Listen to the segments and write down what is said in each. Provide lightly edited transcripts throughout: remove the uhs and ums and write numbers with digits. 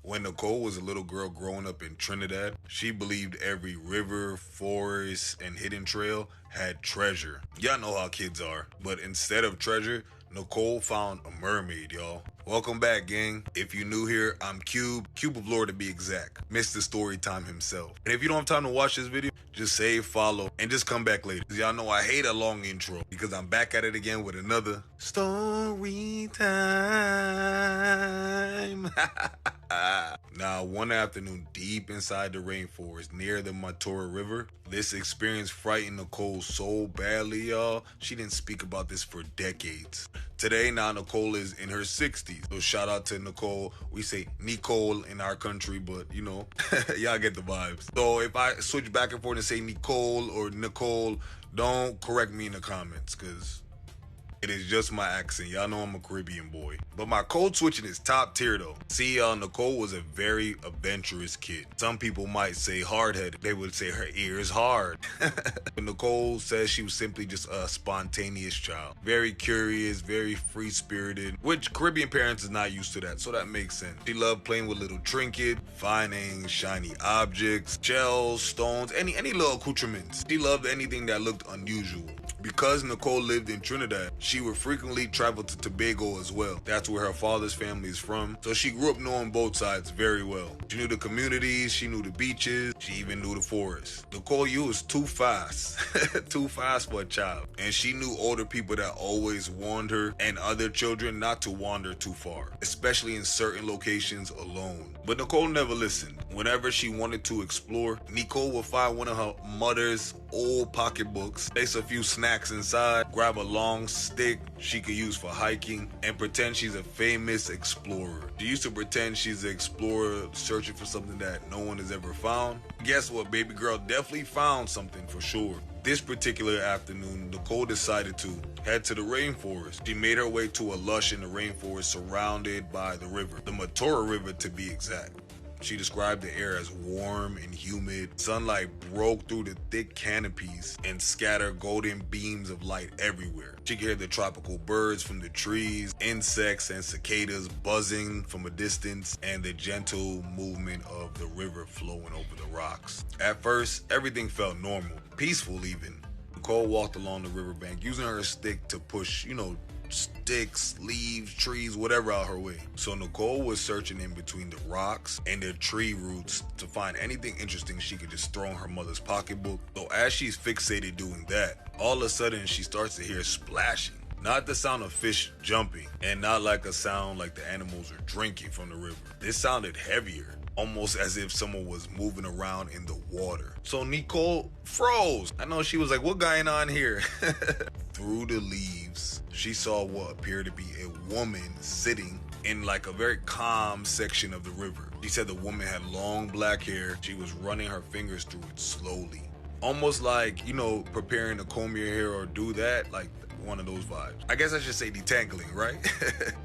When Nicole was a little girl growing up in Trinidad, she believed every river, forest, and hidden trail had treasure. Y'all know how kids are. But instead of treasure, Nicole found a mermaid, y'all. Welcome back, gang. If you're new here, I'm Cube of Lore to be exact. Mr. Storytime himself. And if you don't have time to watch this video, just save, follow, and just come back later. Y'all know I hate a long intro because I'm back at it again with another story time. Now, one afternoon deep inside the rainforest near the Matura River, this experience frightened Nicole so badly, y'all. She didn't speak about this for decades. Today, now Nicole is in her 60s. So shout out to Nicole. We say Nicole in our country, but you know, y'all get the vibes. So if I switch back and forth and say Nicole or Nicole, don't correct me in the comments, because it is just my accent. Y'all know I'm a Caribbean boy. But my code switching is top tier though. See, Nicole was a very adventurous kid. Some people might say hard-headed. They would say her ears hard. But Nicole says she was simply just a spontaneous child. Very curious, very free-spirited, which Caribbean parents is not used to that, so that makes sense. She loved playing with little trinkets, finding shiny objects, shells, stones, any little accoutrements. She loved anything that looked unusual. Because Nicole lived in Trinidad, she would frequently travel to Tobago as well. That's where her father's family is from. So she grew up knowing both sides very well. She knew the communities, she knew the beaches, she even knew the forest. Nicole, you was too fast. Too fast for a child. And she knew older people that always warned her and other children not to wander too far, especially in certain locations alone. But Nicole never listened. Whenever she wanted to explore, Nicole would find one of her mother's old pocketbooks, place a few snacks inside, grab a long stick she could use for hiking, and pretend she's a famous explorer. She used to pretend she's an explorer searching for something that no one has ever found. Guess what, baby girl definitely found something for sure. This particular afternoon, Nicole decided to head to the rainforest. She made her way to a lush in the rainforest surrounded by the river, the Matura River to be exact. She described the air as warm and humid. Sunlight broke through the thick canopies and scattered golden beams of light everywhere. She could hear the tropical birds from the trees, insects and cicadas buzzing from a distance, and the gentle movement of the river flowing over the rocks. At first, everything felt normal, peaceful even. Nicole walked along the riverbank using her stick to push, sticks, leaves, trees, whatever out her way. So Nicole was searching in between the rocks and the tree roots to find anything interesting she could just throw in her mother's pocketbook. So as she's fixated doing that, all of a sudden she starts to hear splashing. Not the sound of fish jumping, and not like a sound like the animals are drinking from the river. This sounded heavier, almost as if someone was moving around in the water. So Nicole froze. I know, she was like, what going on here? Through the leaves, she saw what appeared to be a woman sitting in like a very calm section of the river. She said the woman had long black hair. She was running her fingers through it slowly. Almost like, preparing to comb your hair or do that, like one of those vibes. I guess I should say detangling, right?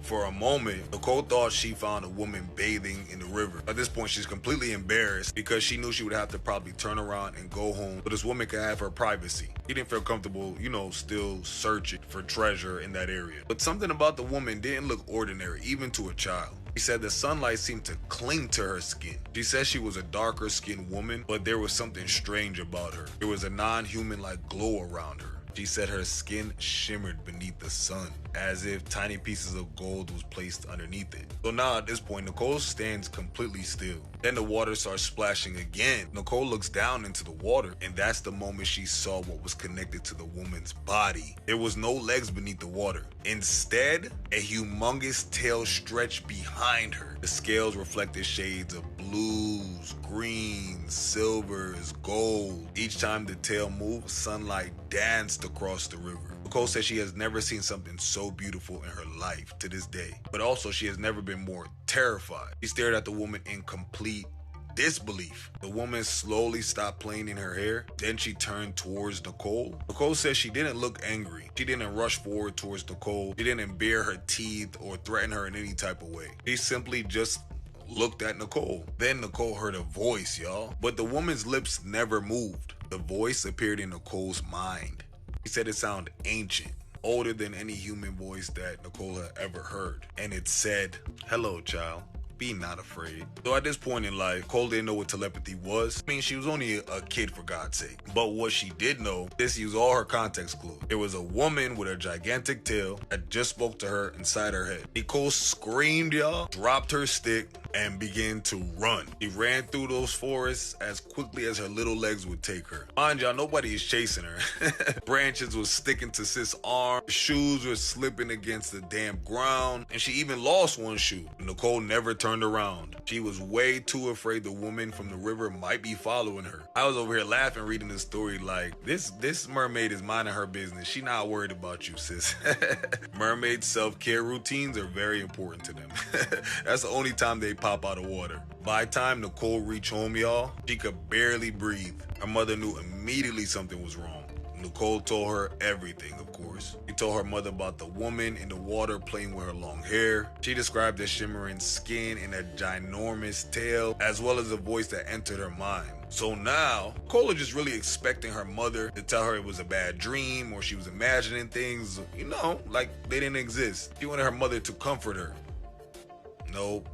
For a moment, Nicole thought she found a woman bathing in the river. At this point, she's completely embarrassed because she knew she would have to probably turn around and go home, but this woman could have her privacy. She didn't feel comfortable, still searching for treasure in that area. But something about the woman didn't look ordinary, even to a child. She said the sunlight seemed to cling to her skin. She said she was a darker skinned woman, but there was something strange about her. There was a non-human like glow around her. She said her skin shimmered beneath the sun, as if tiny pieces of gold was placed underneath it. So now at this point, Nicole stands completely still. Then the water starts splashing again. Nicole looks down into the water, and that's the moment she saw what was connected to the woman's body. There was no legs beneath the water. Instead, a humongous tail stretched behind her. The scales reflected shades of blues, greens, silvers, gold. Each time the tail moved, sunlight danced across the river. Nicole said she has never seen something so beautiful in her life to this day, but also she has never been more terrified. She stared at the woman in complete disbelief. The woman slowly stopped playing in her hair. Then she turned towards Nicole. Nicole says she didn't look angry. She didn't rush forward towards Nicole. She didn't bare her teeth or threaten her in any type of way. She simply just looked at Nicole. Then Nicole heard a voice, y'all. But the woman's lips never moved. The voice appeared in Nicole's mind. He said it sounded ancient, older than any human voice that Nicole had ever heard. And it said, "Hello, child. Be not afraid. So at this point in life, Cole didn't know what telepathy was. I mean, she was only a kid for God's sake. But what she did know, this used all her context clues. There was a woman with a gigantic tail that just spoke to her inside her head. Nicole screamed, y'all, dropped her stick, and began to run. She ran through those forests as quickly as her little legs would take her. Mind y'all, nobody is chasing her. Branches were sticking to Sis' arm, shoes were slipping against the damp ground, and she even lost one shoe. Nicole never turned around. She was way too afraid the woman from the river might be following her. I was over here laughing reading this story like, this mermaid is minding her business. She not worried about you, sis. Mermaid self-care routines are very important to them. That's the only time they pop out of water. By the time Nicole reached home, y'all, she could barely breathe. Her mother knew immediately something was wrong. Nicole told her everything, of course. She told her mother about the woman in the water playing with her long hair. She described the shimmering skin and a ginormous tail, as well as a voice that entered her mind. So now, Nicole is just really expecting her mother to tell her it was a bad dream or she was imagining things, like they didn't exist. She wanted her mother to comfort her. Nope.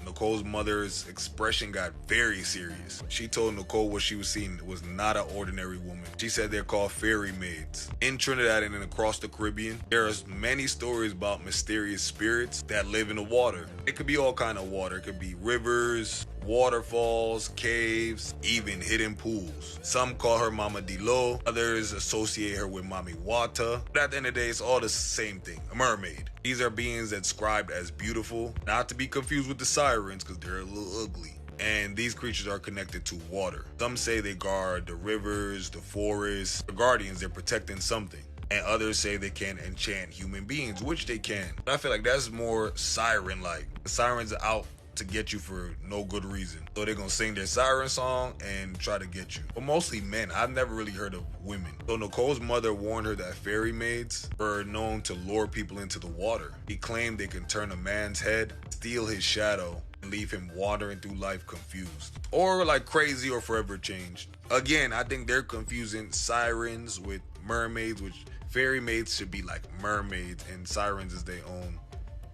Nicole's mother's expression got very serious. She told Nicole what she was seeing was not an ordinary woman. She said they're called fairy maids. In Trinidad and across the Caribbean, there are many stories about mysterious spirits that live in the water. It could be all kind of water. It could be rivers, waterfalls, caves, even hidden pools. Some call her Mama Dilo, others associate her with Mami Wata. But at the end of the day, it's all the same thing, a mermaid. These are beings described as beautiful, not to be confused with the sirens because they're a little ugly. And these creatures are connected to water. Some say they guard the rivers, the forests. The guardians, they're protecting something. And others say they can enchant human beings, which they can. But I feel like that's more siren-like. The sirens are out to get you for no good reason. So they're gonna sing their siren song and try to get you. But mostly men. I've never really heard of women. So Nicole's mother warned her that fairy maids were known to lure people into the water. He claimed they can turn a man's head, steal his shadow, and leave him wandering through life confused. Or like crazy or forever changed. Again, I think they're confusing sirens with mermaids, which fairy maids should be like mermaids and sirens is their own.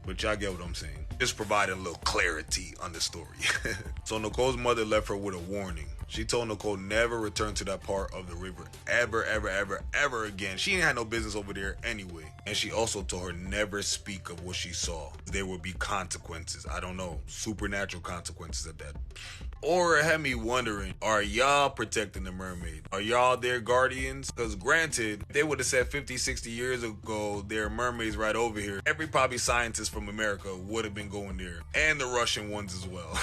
But y'all get what I'm saying. Just providing a little clarity on the story. So Nicole's mother left her with a warning. She told Nicole never return to that part of the river ever again. She ain't had no business over there anyway. And she also told her never speak of what she saw. There would be consequences. I don't know, supernatural consequences at that. Or it had me wondering, are y'all protecting the mermaid? Are y'all their guardians? Because granted, they would have said 50, 60 years ago, there are mermaids right over here. Every probably scientist from America would have been going there. And the Russian ones as well.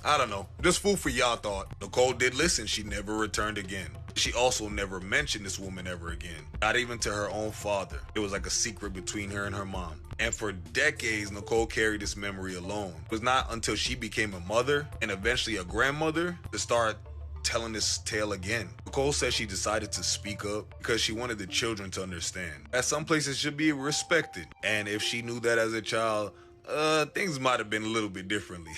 I don't know. Just food for y'all thought. Nicole did listen. She never returned again. She also never mentioned this woman ever again. Not even to her own father. It was like a secret between her and her mom. And for decades, Nicole carried this memory alone. It was not until she became a mother and eventually a grandmother to start telling this tale again. Nicole said she decided to speak up because she wanted the children to understand that some places should be respected. And if she knew that as a child, things might have been a little bit differently.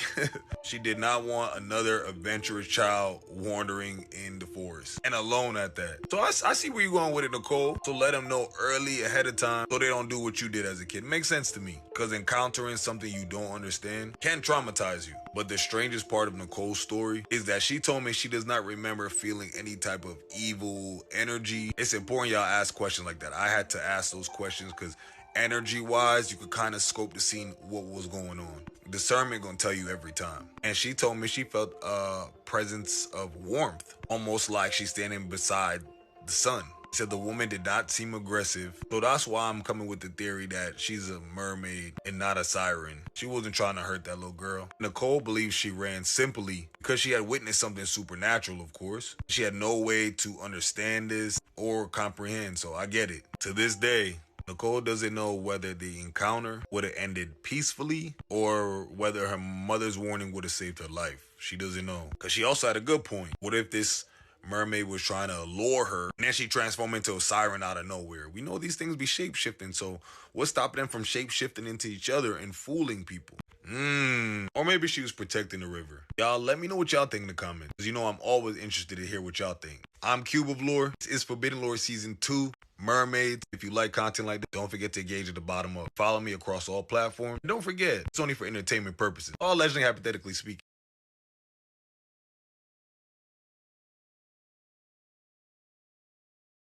She did not want another adventurous child wandering in the forest and alone at that. So I see where you're going with it, Nicole. So let them know early ahead of time so they don't do what you did as a kid. Makes sense to me because encountering something you don't understand can traumatize you. But the strangest part of Nicole's story is that she told me she does not remember feeling any type of evil energy. It's important y'all ask questions like that. I had to ask those questions because energy-wise, you could kind of scope the scene what was going on. Discernment gonna tell you every time. And she told me she felt a presence of warmth, almost like she's standing beside the sun. She said the woman did not seem aggressive. So that's why I'm coming with the theory that she's a mermaid and not a siren. She wasn't trying to hurt that little girl. Nicole believes she ran simply because she had witnessed something supernatural, of course. She had no way to understand this or comprehend, so I get it. To this day, Nicole doesn't know whether the encounter would have ended peacefully or whether her mother's warning would have saved her life. She doesn't know. Because she also had a good point. What if this Mermaid was trying to lure her, and then she transformed into a siren out of nowhere. We know these things be shape-shifting, so what's stopping them from shape-shifting into each other and fooling people? Or maybe she was protecting the river. Y'all, let me know what y'all think in the comments, because you know I'm always interested to hear what y'all think. I'm Cube of Lore. This is Forbidden Lore Season 2, Mermaids. If you like content like this, don't forget to engage at the bottom up. Follow me across all platforms. And don't forget, it's only for entertainment purposes. All allegedly hypothetically speaking.